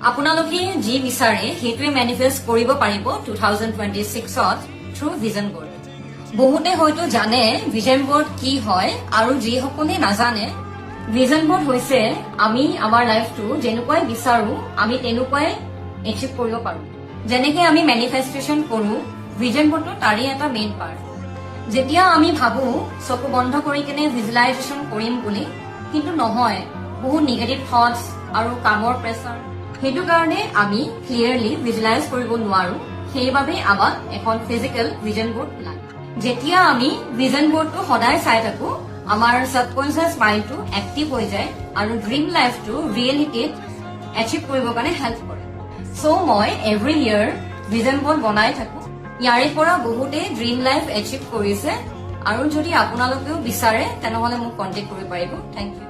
আপোনালোকে যি বিচাৰে সেইটোৱে মেনিফেষ্ট কৰিব পাৰিব 2026ত থ্ৰু ভিজন বৰ্ড। বহুতে হয়তো জানে ভিজন বৰ্ড কি হয়, আৰু যিসকলে নাজানে, ভিজন বৰ্ড হৈছে আমি আমাৰ লাইফটো যেনেকুৱাই বিচাৰো আমি তেনেকুৱাই এচিভ কৰিব পাৰো। যেনেকে আমি মেনিফেষ্টেশ্যন কৰো, ভিজন বৰ্ডটো তাৰে এটা মেইন পাৰ্ট। যেতিয়া আমি ভাবো চকু বন্ধ কৰি কেনে ভিজুৱেলাইজেশ্যন কৰিম বুলি, কিন্তু নহয়, বহুত নিগেটিভ থটছ আৰু কামৰ প্ৰেছাৰ, সেইটো কাৰণে আমি ক্লিয়াৰলি ভিজুৱেলাইজ কৰিব নোৱাৰো। সেইবাবে আমাক এখন ফিজিকেল ভিজন বৰ্ড লাগে। যেতিয়া আমি ভিজন বৰ্ডটো সদায় চাই থাকো, আমাৰ সাবকনচিয়াছ মাইণ্ডটো এক্টিভ হৈ যায় আৰু ড্ৰিম লাইফটো ৰিয়েলিটিত এচিভ কৰিবৰ কাৰণে হেল্প কৰে। চ' মই এভৰি ইয়াৰ ভিজন বৰ্ড বনাই থাকো। ইয়াৰে পৰা বহুতে ড্ৰিম লাইফ এচিভ কৰিছে, আৰু যদি আপোনালোকেও বিচাৰে তেনেহলে মোক কণ্টেক্ট কৰিব পাৰিব। Thank U.